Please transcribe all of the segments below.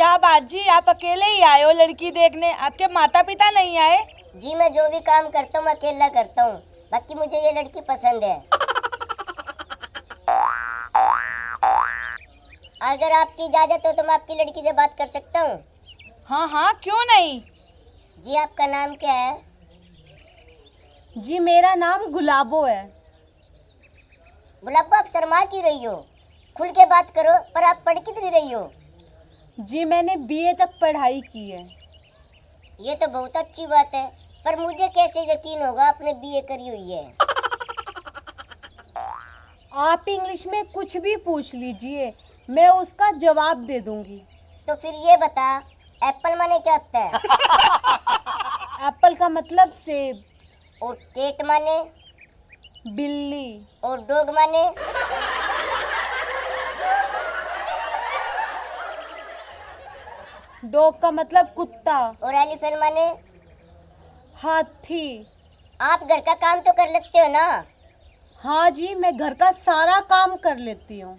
क्या बात जी, आप अकेले ही आए हो लड़की देखने? आपके माता पिता नहीं आए? जी मैं जो भी काम करता हूँ अकेला करता हूँ, बाकी मुझे ये लड़की पसंद है। अगर आपकी इजाजत हो तो मैं आपकी लड़की से बात कर सकता हूँ? हाँ हाँ, क्यों नहीं। जी आपका नाम क्या है? जी मेरा नाम गुलाबो है। गुलाबो, आप शर्मा क्यों रही हो? खुल के बात करो। पर आप पढ़ कितनी रही हो? जी मैंने बीए तक पढ़ाई की है। ये तो बहुत अच्छी बात है, पर मुझे कैसे यकीन होगा आपने बीए करी हुई है? आप इंग्लिश में कुछ भी पूछ लीजिए, मैं उसका जवाब दे दूंगी। तो फिर ये बता, एप्पल माने क्या होता है? एप्पल का मतलब सेब। और केट माने? बिल्ली। और डॉग माने? डॉग का मतलब कुत्ता। और एलिफेंट माने? हाथी। आप घर का काम तो कर लेते हो ना? हाँ जी, मैं घर का सारा काम कर लेती हूँ।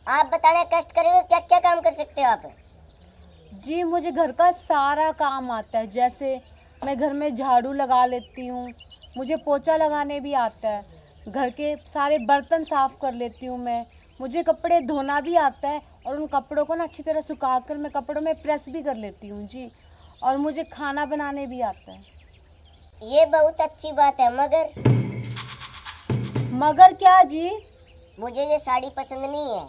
आप बताने कष्ट करेंगे, क्या क्या काम कर सकते हो आप? जी मुझे घर का सारा काम आता है, जैसे मैं घर में झाड़ू लगा लेती हूँ, मुझे पोछा लगाने भी आता है, घर के सारे बर्तन साफ़ कर लेती हूँ मैं, मुझे कपड़े धोना भी आता है और उन कपड़ों को ना अच्छी तरह सुखाकर मैं कपड़ों में प्रेस भी कर लेती हूँ जी। और मुझे खाना बनाने भी आता है। ये बहुत अच्छी बात है, मगर क्या जी? मुझे ये साड़ी पसंद नहीं है।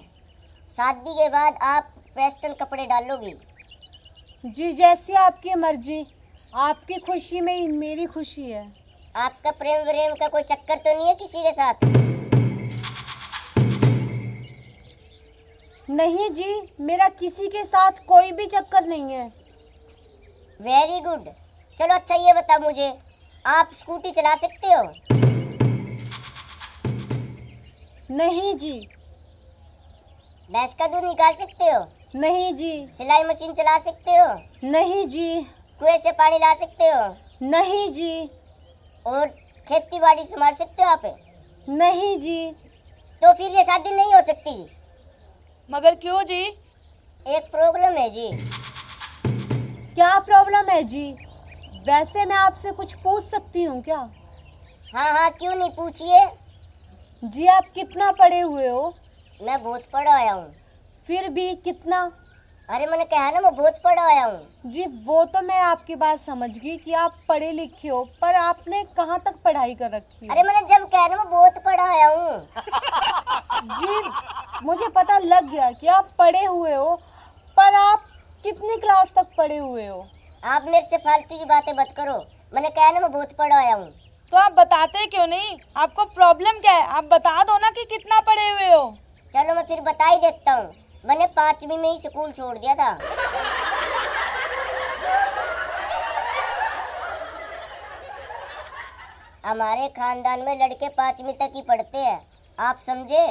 शादी के बाद आप वेस्टर्न कपड़े डालोगी। जी जैसी आपकी मर्जी, आपकी खुशी में ही मेरी खुशी है। आपका प्रेम व्रेम का कोई चक्कर तो नहीं है किसी के साथ? नहीं जी, मेरा किसी के साथ कोई भी चक्कर नहीं है। Very good. चलो अच्छा ये बता मुझे, आप स्कूटी चला सकते हो? नहीं जी। भैंस का दूध निकाल सकते हो? नहीं जी। सिलाई मशीन चला सकते हो? नहीं जी। कुएं से पानी ला सकते हो? नहीं जी। और खेती बाड़ी संभाल सकते हो आप? नहीं जी। तो फिर ये शादी नहीं हो सकती। मगर क्यों जी? एक प्रॉब्लम है जी। क्या प्रॉब्लम है जी? वैसे मैं आपसे कुछ पूछ सकती हूँ क्या? हाँ हाँ, क्यों नहीं, पूछिए। जी आप कितना पढ़े हुए हो? मैं बहुत पढ़ा आया हूँ। फिर भी कितना? अरे मैंने कहा ना, मैं बहुत पढ़ा आया हूँ। जी वो तो मैं आपकी बात समझ गई कि आप पढ़े लिखे हो, पर आपने कहाँ तक पढ़ाई कर रखी है? अरे मैंने जब कहा ना मैं बहुत पढ़ा आया हूँ। जी मुझे पता लग गया कि आप पढ़े हुए हो, पर आप कितनी क्लास तक पढ़े हुए हो? आप मेरे से फालतू की बातें मत करो। मैंने कहा ना मैं बहुत पढ़ा आया हूँ। तो आप बताते क्यों नहीं? आपको प्रॉब्लम क्या है? आप बता दो ना कि कितना पढ़े हुए हो। चलो मैं फिर बता ही देता हूँ। मैंने 5वीं में ही स्कूल छोड़ दिया था। हमारे खानदान में लड़के 5वीं तक ही पढ़ते हैं, आप समझे?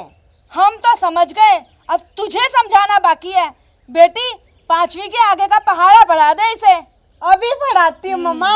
हम तो समझ गए, अब तुझे समझाना बाकी है। बेटी 5वीं के आगे का पहाड़ा पढ़ा दे इसे। अभी पढ़ाती हूँ मम्मा।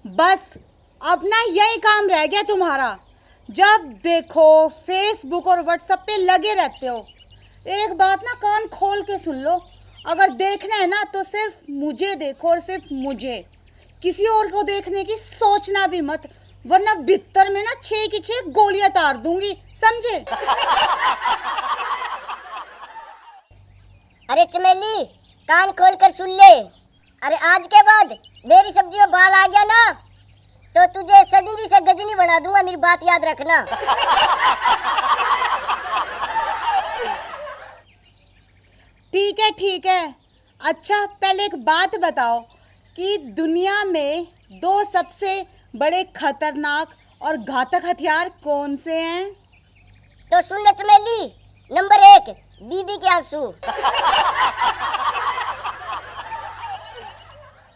बस अब ना यही काम रह गया तुम्हारा। जब देखो फेसबुक और व्हाट्सएप पे लगे रहते हो। एक बात ना कान खोल के सुन लो, अगर देखना है ना तो सिर्फ मुझे देखो और सिर्फ मुझे, किसी और को देखने की सोचना भी मत, वरना भीतर में ना 6 की 6 गोलियां तार दूंगी, समझे? अरे चमेली, कान खोल कर सुन ले। अरे आज के बाद मेरी सब्जी में बाल आ गया ना, तो तू बना दूंगा, मेरी बात याद रखना। ठीक है। अच्छा पहले एक बात बताओ कि दुनिया में 2 सबसे बड़े खतरनाक और घातक हथियार कौन से हैं? तो सुन ले चमेली, नंबर 1 बीबी के आंसू,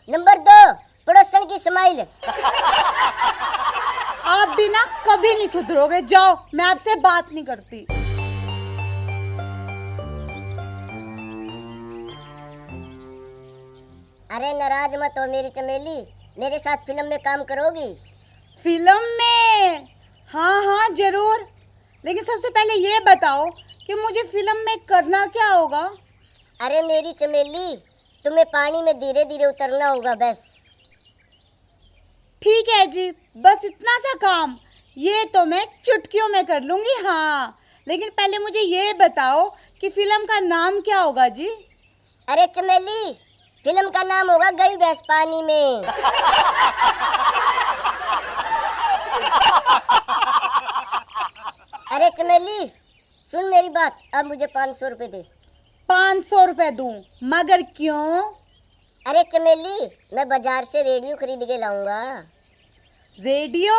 नंबर 2 पड़ोसन की स्माइल। आप भी ना कभी नहीं सुधरोगे, जाओ, मैं आपसे बात नहीं करती। अरे नाराज मत हो मेरी चमेली, मेरे साथ फिल्म में काम करोगी? फिल्म में? हाँ जरूर, लेकिन सबसे पहले ये बताओ कि मुझे फिल्म में करना क्या होगा? अरे मेरी चमेली, तुम्हें पानी में धीरे धीरे उतरना होगा बस। ठीक है जी, बस इतना सा काम, ये तो मैं चुटकियों में कर लूंगी। हाँ, लेकिन पहले मुझे ये बताओ कि फिल्म का नाम क्या होगा जी? अरे चमेली, फिल्म का नाम होगा गई भैंस पानी में। अरे चमेली सुन मेरी बात, अब मुझे 500 रुपए दे। 500 रुपए दूं? मगर क्यों? अरे चमेली, मैं बाजार से रेडियो खरीद के लाऊंगा। रेडियो?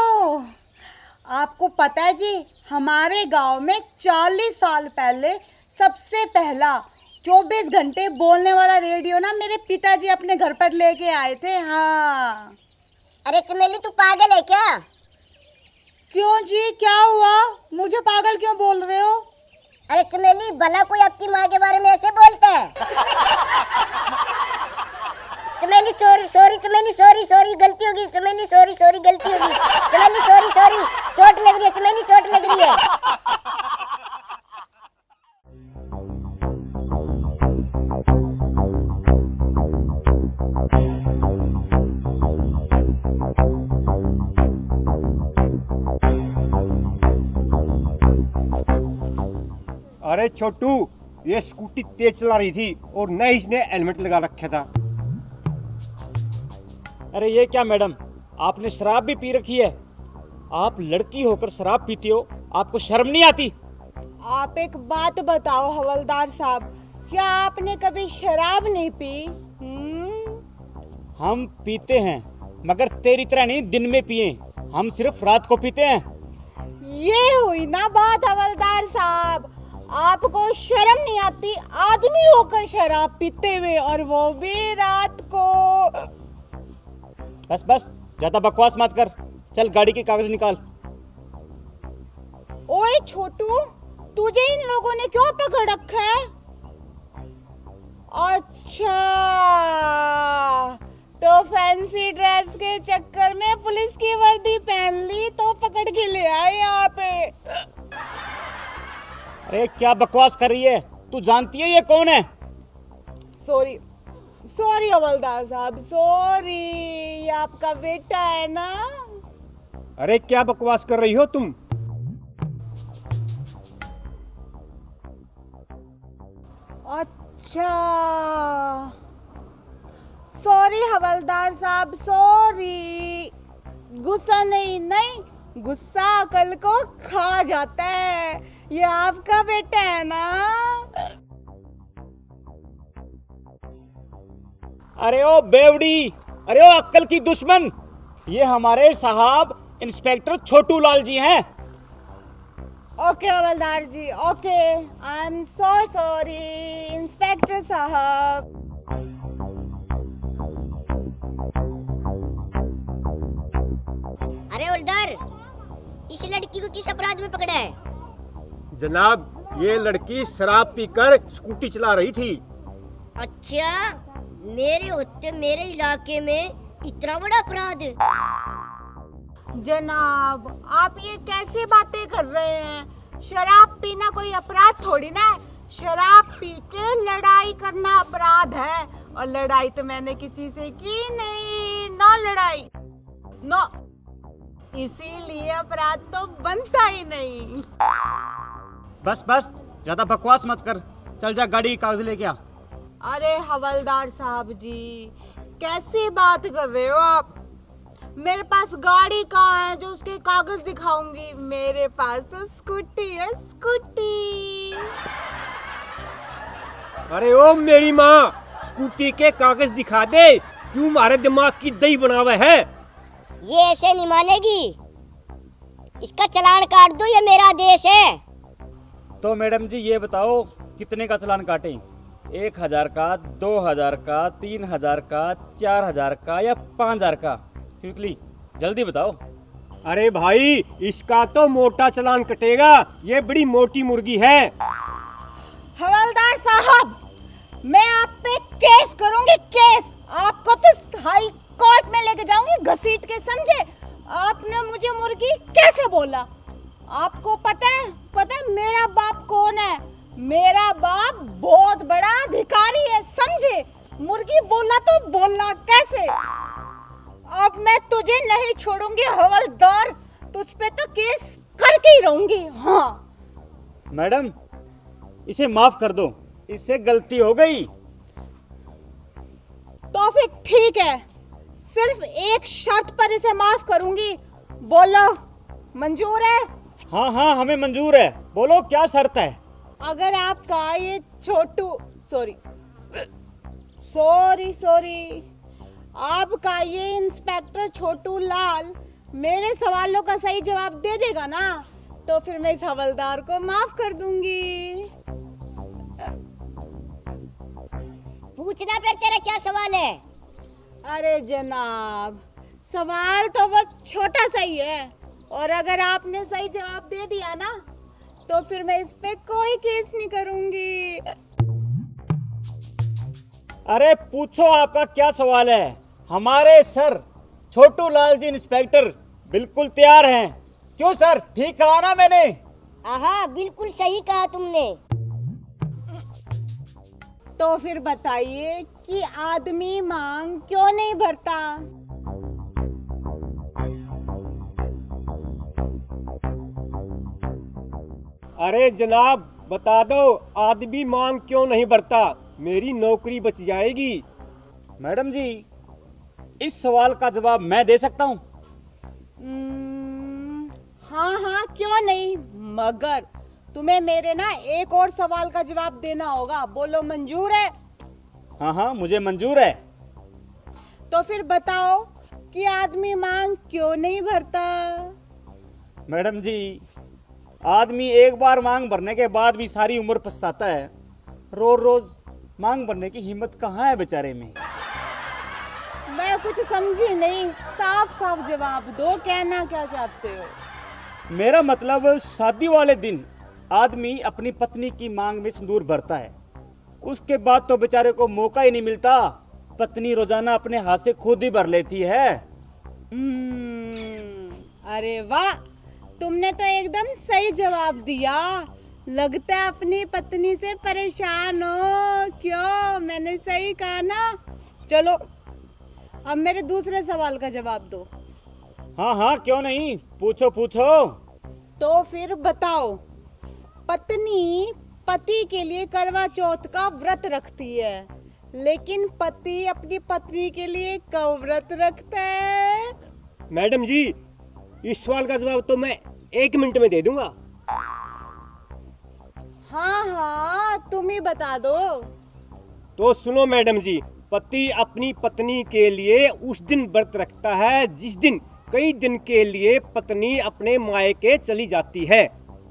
आपको पता है जी, हमारे गांव में 40 साल पहले सबसे पहला 24 घंटे बोलने वाला रेडियो ना मेरे पिताजी अपने घर पर लेके आए थे। हाँ। अरे चमेली तू पागल है क्या? क्यों जी, क्या हुआ? मुझे पागल क्यों बोल रहे हो? अरे चमेली, भला कोई आपकी माँ के बारे में ऐसे बोलता है? चमेली सॉरी चमेली, सॉरी गलती होगी चमेली, सॉरी गलती होगी चमेली, सॉरी चोट लग रही है चमेली, चोट लग रही है। अरे छोटू, ये स्कूटी तेज चला रही थी और न इसने हेलमेट लगा रखा था। अरे ये क्या मैडम, आपने शराब भी पी रखी है? आप लड़की होकर शराब पीती हो, आपको शर्म नहीं आती? आप एक बात बताओ हवलदार साहब, क्या आपने कभी शराब नहीं पी? हम पीते हैं, मगर तेरी तरह नहीं दिन में पिए, हम सिर्फ रात को पीते हैं। ये हुई ना बात हवलदार साहब, आपको शर्म नहीं आती आदमी होकर शराब पीते हुए, और वो भी रात को। बस ज्यादा बकवास मत कर, चल गाड़ी के कागज निकाल। ओए छोटू, तुझे इन लोगों ने क्यों पकड़ रखा है? अच्छा, तो फैंसी ड्रेस के चक्कर में पुलिस की वर्दी पहन ली तो पकड़ के ले आए यहाँ पे। अरे क्या बकवास कर रही है? तू जानती है ये कौन है? सॉरी हवलदार साहब, सॉरी, ये आपका बेटा है ना? अरे क्या बकवास कर रही हो तुम? अच्छा, सॉरी हवलदार साहब, सॉरी। गुस्सा नहीं, गुस्सा अकल को खा जाता है। ये आपका बेटा है ना? अरे ओ बेवड़ी, अरे ओ अक्ल की दुश्मन, ये हमारे साहब इंस्पेक्टर छोटू लाल जी हैं। Okay havildar ji, okay, I am so sorry inspector साहब। अरे हवलदार, इस लड़की को किस अपराध में पकड़ा है? जनाब, ये लड़की शराब पीकर स्कूटी चला रही थी। अच्छा, मेरे होते मेरे इलाके में इतना बड़ा अपराध? जनाब, आप ये कैसे बातें कर रहे हैं? शराब पीना कोई अपराध थोड़ी ना है। शराब पी के लड़ाई करना अपराध है, और लड़ाई तो मैंने किसी से की नहीं, नो लड़ाई, नो, इसीलिए अपराध तो बनता ही नहीं। बस ज्यादा बकवास मत कर, चल जा गाड़ी के कागज लेके आ। अरे हवलदार साहब जी, कैसी बात कर रहे हो आप? मेरे पास गाड़ी कहाँ है जो उसके कागज दिखाऊंगी? मेरे पास तो स्कूटी है, स्कूटी। अरे ओ मेरी माँ, स्कूटी के कागज दिखा दे। क्यों मारे दिमाग की दही बनावे है? ये ऐसे नहीं मानेगी, इसका चालान काट दो, ये मेरा देश है। तो मैडम जी ये बताओ कितने का चालान काटें? 1000 का, 2000 का, 3000 का, 4000 का या 5000 का? क्विकली जल्दी बताओ। अरे भाई, इसका तो मोटा चालान कटेगा, ये बड़ी मोटी मुर्गी है। हवलदार साहब, मैं आप पे केस करूंगी, केस। आपको तो हाई कोर्ट में लेके जाऊंगी घसीट के, समझे? आपने मुझे मुर्गी कैसे बोला? आपको पता है मेरा बाप कौन है? मेरा बाप बहुत बड़ा अधिकारी है, समझे? मुर्गी बोला तो बोलना कैसे? अब मैं तुझे नहीं छोड़ूंगी हवलदार, तुझ पे तो केस करके ही रहूंगी। हाँ मैडम, इसे माफ कर दो, इससे गलती हो गई। तो फिर ठीक है, सिर्फ एक शर्त पर इसे माफ करूंगी। बोलो, मंजूर है? हाँ हाँ, हमें मंजूर है। बोलो क्या शर्त है? अगर आपका ये छोटू सॉरी आपका ये इंस्पेक्टर छोटू लाल मेरे सवालों का सही जवाब दे देगा ना, तो फिर मैं इस हवलदार को माफ कर दूंगी। पूछना फिर तेरा क्या सवाल है? अरे जनाब, सवाल तो बस छोटा सा ही है, और अगर आपने सही जवाब दे दिया ना, तो फिर मैं इस पे कोई केस नहीं करूंगी। अरे पूछो, आपका क्या सवाल है? हमारे सर छोटू लाल जी इंस्पेक्टर बिल्कुल तैयार हैं। क्यों सर, ठीक कहा ना मैंने? हाँ, बिल्कुल सही कहा तुमने। तो फिर बताइए कि आदमी मांग क्यों नहीं भरता? अरे जनाब, बता दो, आदमी मांग क्यों नहीं भरता? मेरी नौकरी बच जाएगी। मैडम जी, इस सवाल का जवाब मैं दे सकता हूँ। हाँ, क्यों नहीं, मगर तुम्हें मेरे ना एक और सवाल का जवाब देना होगा। बोलो, मंजूर है? हाँ, मुझे मंजूर है। तो फिर बताओ कि आदमी मांग क्यों नहीं भरता? मैडम जी, आदमी एक बार मांग भरने के बाद भी सारी उम्र पछताता है। रोज रोज मांग भरने की हिम्मत कहाँ है बेचारे में। मैं कुछ समझी नहीं, साफ साफ जवाब दो, कहना क्या चाहते हो? मेरा मतलब, शादी वाले दिन आदमी अपनी पत्नी की मांग में सिंदूर भरता है, उसके बाद तो बेचारे को मौका ही नहीं मिलता। पत्नी रोजाना अपने हाथ से खुद ही भर लेती है। अरे वाह, तुमने तो एकदम सही जवाब दिया। लगता है अपनी पत्नी से परेशान हो। क्यों, मैंने सही कहा ना? चलो, अब मेरे दूसरे सवाल का जवाब दो। हाँ, क्यों नहीं, पूछो पूछो। तो फिर बताओ, पत्नी पति के लिए करवा चौथ का व्रत रखती है, लेकिन पति अपनी पत्नी के लिए कब व्रत रखता है? मैडम जी, इस सवाल का जवाब तो मैं 1 मिनट में दे दूंगा। हाँ, तुम ही बता दो। तो सुनो मैडम जी, पति अपनी पत्नी के लिए उस दिन व्रत रखता है जिस दिन कई दिन के लिए पत्नी अपने मायके चली जाती है।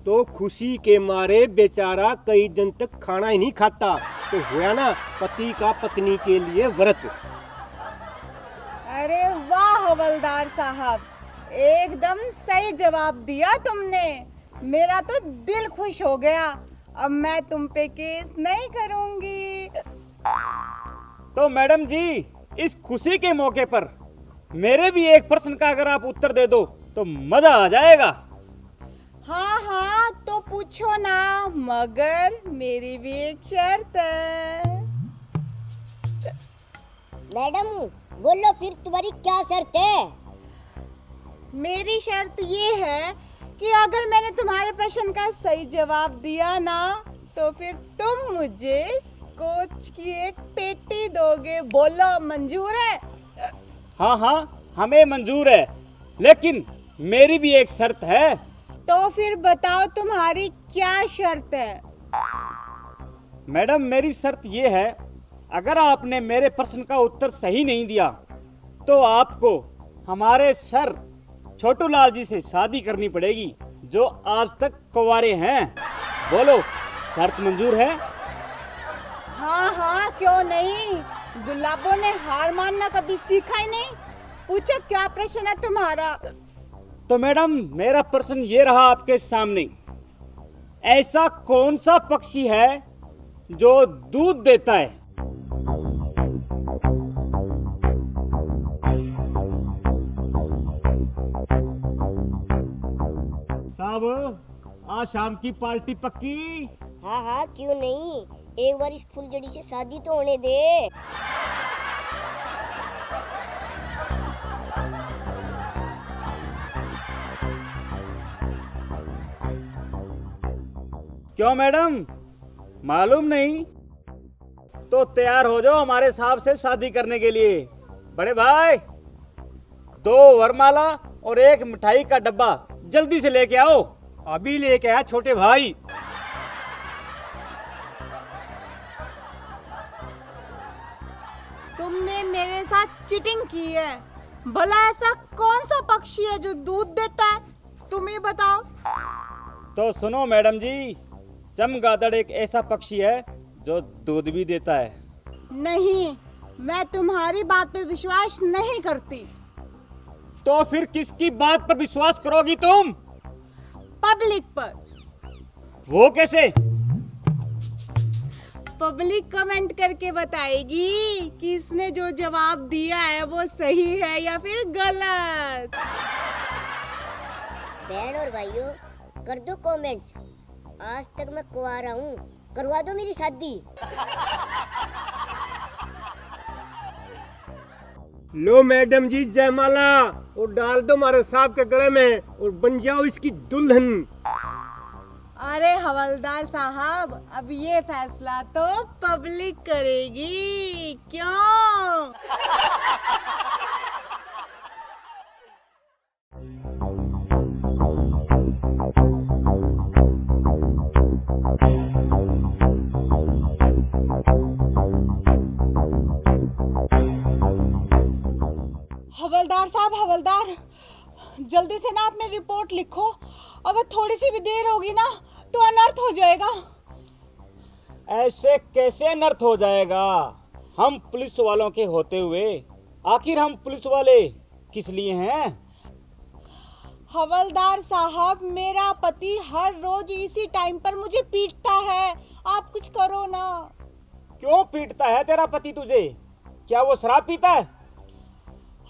तो खुशी के मारे बेचारा कई दिन तक खाना ही नहीं खाता। तो हुआ ना पति का पत्नी के लिए व्रत। अरे वाह हवलदार साहब, एकदम सही जवाब दिया तुमने। मेरा तो दिल खुश हो गया। अब मैं तुम पे केस नहीं करूंगी। तो मैडम जी, इस खुशी के मौके पर मेरे भी एक प्रश्न का अगर आप उत्तर दे दो तो मजा आ जाएगा। हाँ, तो पूछो ना, मगर मेरी भी एक शर्त है। मैडम बोलो फिर, तुम्हारी क्या शर्त है? मेरी शर्त ये है कि अगर मैंने तुम्हारे प्रश्न का सही जवाब दिया ना, तो फिर तुम मुझे स्कॉच की एक पेटी दोगे। बोलो, मंजूर है? हाँ, हमें मंजूर है, लेकिन मेरी भी एक शर्त है। तो फिर बताओ तुम्हारी क्या शर्त है? मैडम, मेरी शर्त ये है, अगर आपने मेरे प्रश्न का उत्तर सही नहीं दिया तो आपको हमारे सर छोटू लाल जी से शादी करनी पड़ेगी, जो आज तक कुंवारे हैं। बोलो, शर्त मंजूर है? हाँ हाँ, क्यों नहीं। गुलाबों ने हार मानना कभी सीखा ही नहीं। पूछो क्या प्रश्न है तुम्हारा? तो मैडम, मेरा प्रश्न ये रहा आपके सामने, ऐसा कौन सा पक्षी है जो दूध देता है? साहब, आज शाम की पार्टी पक्की? हाँ हाँ, क्यों नहीं, एक बार इस फुलझड़ी से शादी तो होने दे। क्यों मैडम, मालूम नहीं? तो तैयार हो जाओ हमारे साहब से शादी करने के लिए। बड़े भाई, 2 वरमाला और 1 मिठाई का डब्बा जल्दी से लेके आओ। अभी लेके आया छोटे भाई। तुमने मेरे साथ चीटिंग की है। भला ऐसा कौन सा पक्षी है जो दूध देता है? तुम ही बताओ। तो सुनो मैडम जी, चमगादड़ एक ऐसा पक्षी है जो दूध भी देता है। नहीं, मैं तुम्हारी बात पे विश्वास नहीं करती। तो फिर किसकी बात पर विश्वास करोगी तुम? पब्लिक पर। वो कैसे? पब्लिक कमेंट करके बताएगी कि इसने जो जवाब दिया है वो सही है या फिर गलत। बहन और भाइयों, कर दो कमेंट्स। आज तक मैं कुंवारा हूँ, करवा दो मेरी शादी। लो मैडम जी, जयमाला और डाल दो हमारे साहब के गले में और बन जाओ इसकी दुल्हन। अरे हवलदार साहब, अब ये फैसला तो पब्लिक करेगी, क्यों? हवलदार साहब, हवलदार, जल्दी से ना अपनी रिपोर्ट लिखो। अगर थोड़ी सी भी देर होगी ना तो अनर्थ हो जाएगा। ऐसे कैसे अनर्थ हो जाएगा? हम पुलिस वालों के होते हुए आखिर हम पुलिस वाले किस लिए हैं? हवलदार साहब, मेरा पति हर रोज इसी टाइम पर मुझे पीटता है। आप कुछ करो ना। क्यों पीटता है तेरा पति तुझे? क्या वो शराब पीता है?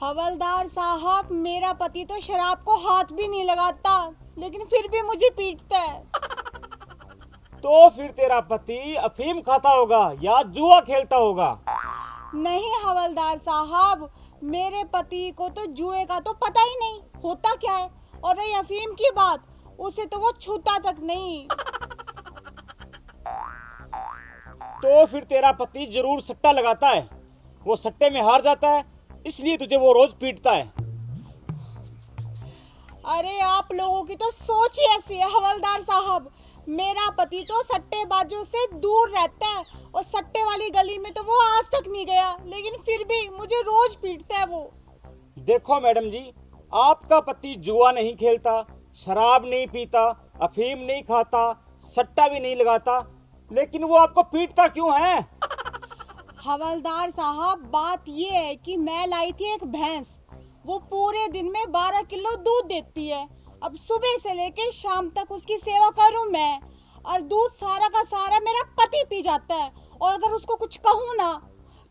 हवलदार साहब, मेरा पति तो शराब को हाथ भी नहीं लगाता, लेकिन फिर भी मुझे पीटता है। तो फिर तेरा पति अफीम खाता होगा या जुआ खेलता होगा। नहीं हवलदार साहब, मेरे पति को तो जुए का तो पता ही नहीं होता क्या है, और रही अफीम की बात, उसे तो वो छूता तक नहीं। तो फिर तेरा पति जरूर सट्टा लगाता है, वो सट्टे में हार जाता है, इसलिए तुझे वो रोज पीटता है। अरे आप लोगों की तो सोच ही ऐसी है हवलदार साहब। मेरा पति तो सट्टेबाजों से दूर रहता है और सट्टे वाली गली में तो वो आज तक नहीं गया, लेकिन फिर भी मुझे रोज पीटता है वो। देखो मैडम जी, आपका पति जुआ नहीं खेलता, शराब नहीं पीता, अफीम नहीं खाता, सट्टा भी नहीं लगाता, लेकिन वो आपको पीटता क्यों है? हवलदार साहब, बात ये है कि मैं लाई थी एक भैंस, वो पूरे दिन में 12 किलो दूध देती है। अब सुबह से लेके शाम तक उसकी सेवा करूं मैं, और दूध सारा का सारा मेरा पति पी जाता है, और अगर उसको कुछ कहूँ ना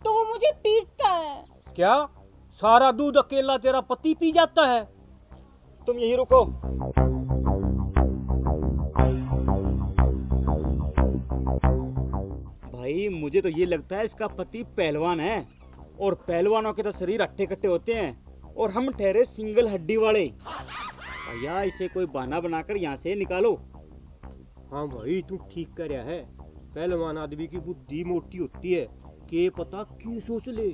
तो वो मुझे पीटता है। क्या सारा दूध अकेला तेरा पति पी जाता है? तुम यहीं रुको। भाई, मुझे तो ये लगता है इसका पति पहलवान है, और पहलवानों के तो शरीर अट्टे कट्टे होते हैं, और हम ठहरे सिंगल हड्डी वाले। भैया, इसे कोई बहाना बनाकर यहाँ से निकालो। हाँ भाई, तू ठीक कर रहा है। पहलवान आदमी की बुद्धि मोटी होती है, के पता क्यों सोच ले।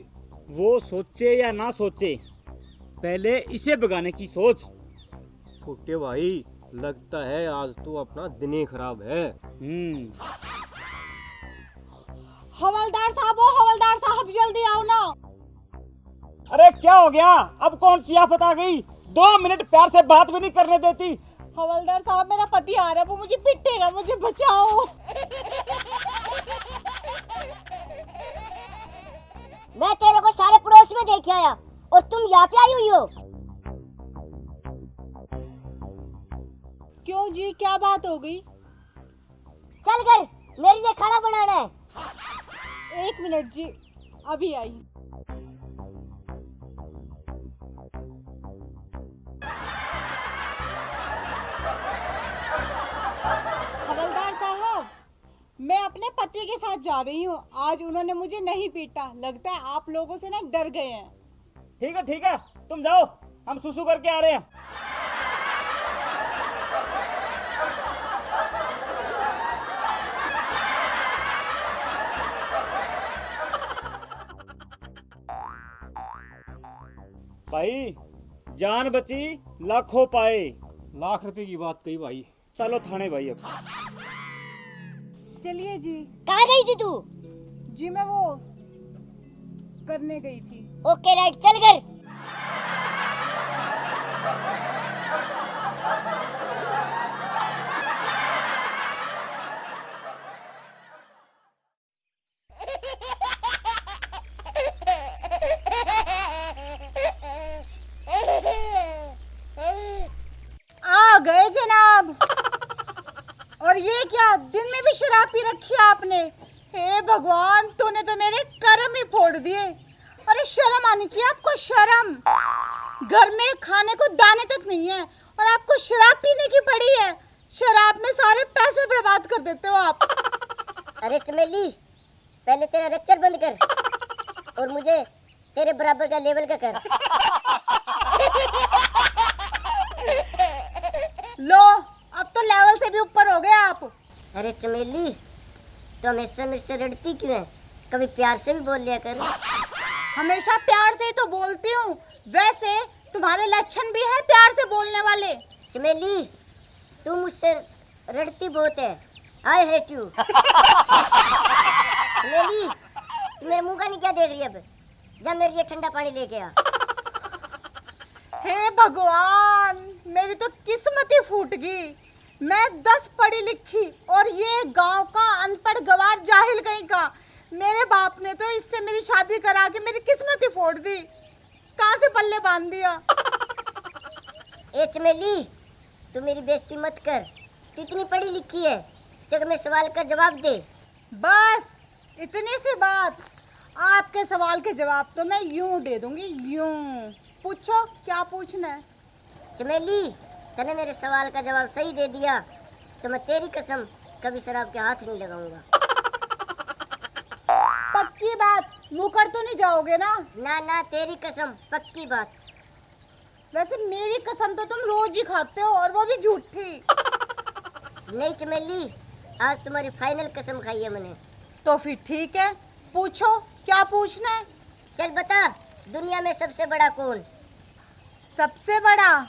वो सोचे या ना सोचे, पहले इसे भगाने की सोच। छोटे भाई, लगता है आज तो अपना दिन ही खराब है। हवलदार साहब, ओ हवलदार साहब, जल्दी आओ ना। अरे क्या हो गया? अब कौन सी आफत आ गई? 2 मिनट प्यार से बात भी नहीं करने देती। हवलदार साहब, मेरा पति आ रहा है, वो मुझे पिटेगा, मुझे बचाओ। मैं तेरे को सारे पड़ोस में देख आया और तुम यहाँ पे आई हुई हो। क्यों जी, क्या बात हो गई? चल कर, मेरे लिए खाना बनाना है। 1 मिनट जी, अभी आई। हवलदार साहब, मैं अपने पति के साथ जा रही हूँ। आज उन्होंने मुझे नहीं पीटा, लगता है आप लोगों से ना डर गए हैं। ठीक है, तुम जाओ, हम सुसु करके आ रहे हैं। भाई, जान बची लाखों पाए। लाख रुपए की बात कही भाई। चलो थाने भाई। अब चलिए जी। कहाँ गई थी तू? जी मैं वो करने गई थी। ओके राइट, चल कर। आ गए जनाब। और ये क्या, दिन में भी शराब पी रखी है आपने? हे भगवान, तूने तो मेरे कर्म ही फोड़ दिए। अरे शर्म आनी चाहिए आपको, शर्म। घर में खाने को दाने तक नहीं है और आपको शराब पीने की पड़ी है। शराब में सारे पैसे बर्बाद कर देते हो आप। अरे चमेली, पहले तेरा लेक्चर बंद कर और मुझे तेरे बराबर का लेवल का कर। लो, अब तो लेवल से भी ऊपर हो गए आप। अरे चमेली, तो हमेशा मेरे से लड़ती क्यों है? कभी प्यार से भी बोल लिया कर। हमेशा प्यार से ही तो बोलती हूँ। वैसे तुम्हारे लक्षण भी है प्यार से बोलने वाले। चमेली, तू मुझसे लड़ती बहुत है। I hate you. चमेली, तू मेरे मुंह का नहीं क्या देख रही है? अब जब मेरे लिए ठंडा पानी लेके आ। हे भगवान, मेरी तो किस्मत ही फूट गई। मैं 10 पढ़ी लिखी और ये गांव का अनपढ़ गवार जाहिल कहीं का। मेरे बाप ने तो इससे मेरी शादी करा के मेरी किस्मत ही फोड़ दी। कहाँ से पल्ले बांध दिया। ए चमेली, तू मेरी बेइज्जती मत कर। तू इतनी पढ़ी लिखी है तो मैं सवाल का जवाब दे। बस इतनी सी बात। आपके सवाल के जवाब तो मैं यूं दे दूंगी, यूं। पूछो, क्या पूछना है? चमेली, तूने मेरे सवाल का जवाब सही दे दिया तो मैं तेरी कसम कभी शराब के हाथ नहीं लगाऊंगा। पक्की बात, मुकर तो नहीं जाओगे ना? ना ना, तेरी कसम, पक्की बात। वैसे मेरी कसम तो तुम रोज ही खाते हो और वो भी झूठी। नहीं चमेली, आज तुम्हारी फाइनल कसम खाई है मैंने। तो फिर ठीक है, पूछो, क्या पूछना है? चल बता, दुनिया में सबसे बड़ा कौन? सबसे बड़ा?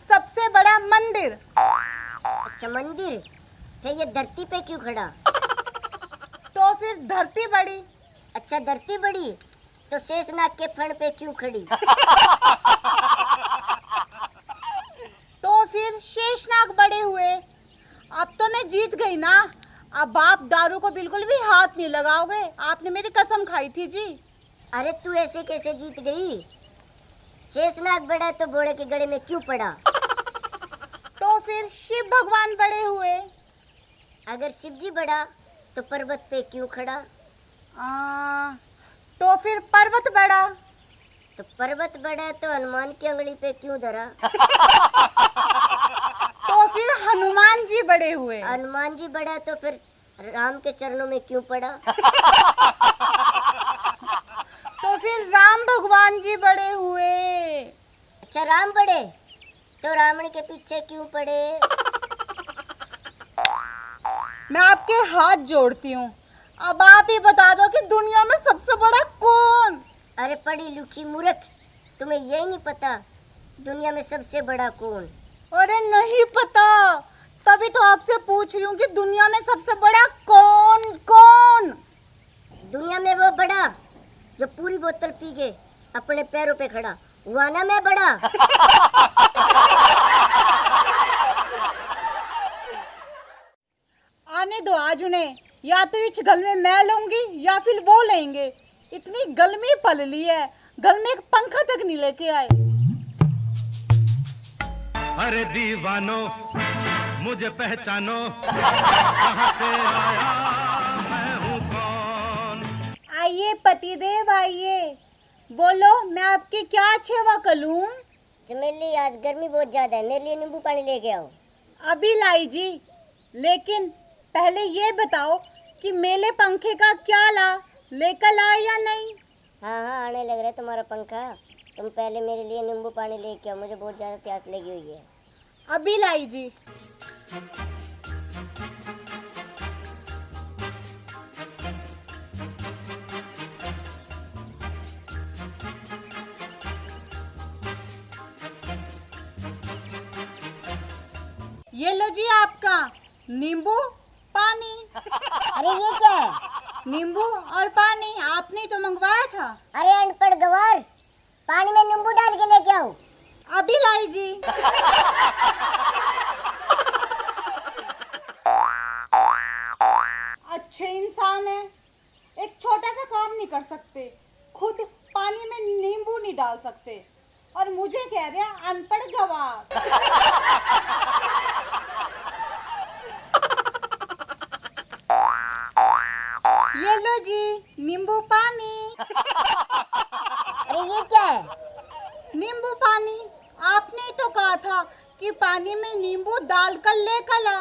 सबसे बड़ा मंदिर। अच्छा मंदिर, फिर ये धरती पे क्यों खड़ा? तो फिर धरती बड़ी। अच्छा धरती बड़ी, तो शेषनाग के फण पे क्यों खड़ी? तो फिर शेषनाग बड़े हुए। अब तो मैं जीत गई ना। अब आप दारू को बिल्कुल भी हाथ नहीं लगाओगे। आपने मेरी कसम खाई थी जी। अरे तू ऐसे कैसे जीत गई? शेषनाग बड़ा तो घोड़े के गड़े में क्यों पड़ा? तो फिर शिव भगवान बड़े हुए। अगर शिवजी बड़ा तो पर्वत पे क्यों खड़ा? तो फिर पर्वत बड़ा। तो पर्वत बड़ा तो हनुमान की अंगली पे क्यों धरा? तो फिर हनुमान जी बड़े हुए। हनुमान जी बड़ा तो फिर राम के चरणों में क्यों पड़ा? तो फिर राम भगवान जी बड़े हुए। अच्छा राम बड़े तो रावण के पीछे क्यों पड़े? मैं आपके हाथ जोड़ती हूँ, अब आप ही बता दो कि दुनिया में सबसे बड़ा कौन? अरे पढ़ी लिखी मूर्ख, तुम्हें यही नहीं पता दुनिया में सबसे बड़ा कौन? अरे नहीं पता, तभी तो आपसे पूछ रही हूँ कि दुनिया में सबसे बड़ा कौन कौन? दुनिया में वो बड़ा जो पूरी बोतल पी के अपने पैरों पे खड़ा हुआ ना, मैं बड़ा। आने दो आज उन्हें, या तो इस गल में मैं लूंगी या फिर वो लेंगे। इतनी गलमी पल ली है, गल में एक पंखा तक नहीं लेके आए। अरे दीवानो मुझे पहचानो, कहाँ से आया मैं हूँ कौन? आइए पतिदेव आइए, बोलो मैं आपकी क्या सेवा करूं? चमेली आज गर्मी बहुत ज्यादा है, मेरे लिए नींबू पानी लेके आओ। अभी लाई जी, लेकिन पहले ये बताओ कि मेले पंखे का क्या ला, लेकर आए या नहीं? हाँ हाँ आने लग रहा है तुम्हारा पंखा। तुम पहले मेरे लिए नींबू पानी लेके आओ, मुझे बहुत ज्यादा प्यास लगी हुई है। अभी लाई जी। ये लो जी आपका नींबू पानी। अरे ये क्या है? नींबू और पानी आपने ही तो मंगवाया था। अरे अनपढ़ गवार, पानी में नींबू डाल के लेके आओ। अभी लाई जी। अच्छे इंसान है, एक छोटा सा काम नहीं कर सकते, खुद पानी में नींबू नहीं डाल सकते और मुझे कह रहे हैं अनपढ़ गवार। ये लो जी नींबू पानी। अरे ये क्या है? नींबू पानी, आपने ही तो कहा था कि पानी में नींबू डालकर लेकर ला।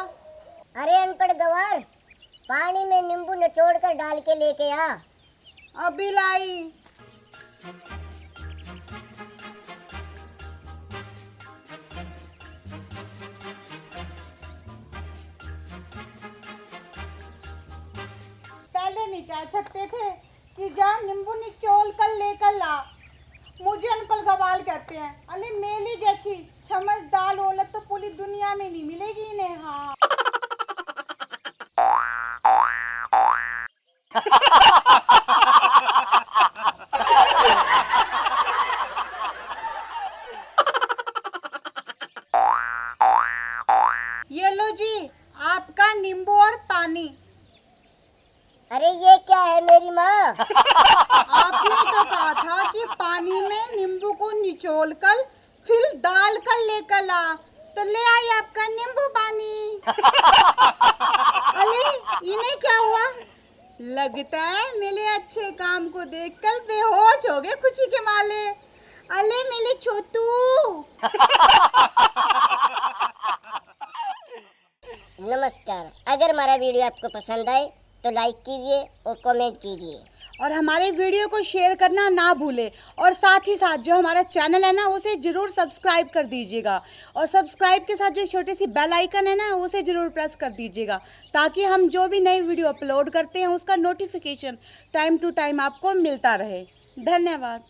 अरे अनपढ़ गवार, पानी में नींबू निचोड़ कर डाल के लेके आ। अभी लाई। पहले नहीं कह सकते थे कि जा नींबू निचोड़ कर लेकर ला? मुझे अनपढ़ गवार कहते हैं। अरे मेली जैसी समझदार औरत तो पूरी दुनिया में नहीं मिलेगी इन्हें। हाँ ये लो जी आपका नींबू और पानी। अरे ये क्या है मेरी माँ? आपने तो कहा था कि पानी में नींबू को निचोड़कर फिर डाल कर लेकर ला, तो ले आई आपका नींबू पानी। अरे इन्हें क्या हुआ? लगता है मेरे अच्छे काम को देखकर बेहोश हो गए खुशी के मारे। अरे मेरे छोटू। नमस्कार, अगर हमारा वीडियो आपको पसंद आए तो लाइक कीजिए और कमेंट कीजिए और हमारे वीडियो को शेयर करना ना भूले, और साथ ही साथ जो हमारा चैनल है ना उसे ज़रूर सब्सक्राइब कर दीजिएगा, और सब्सक्राइब के साथ जो छोटी सी बेल आइकन है ना उसे ज़रूर प्रेस कर दीजिएगा, ताकि हम जो भी नई वीडियो अपलोड करते हैं उसका नोटिफिकेशन टाइम टू टाइम आपको मिलता रहे। धन्यवाद।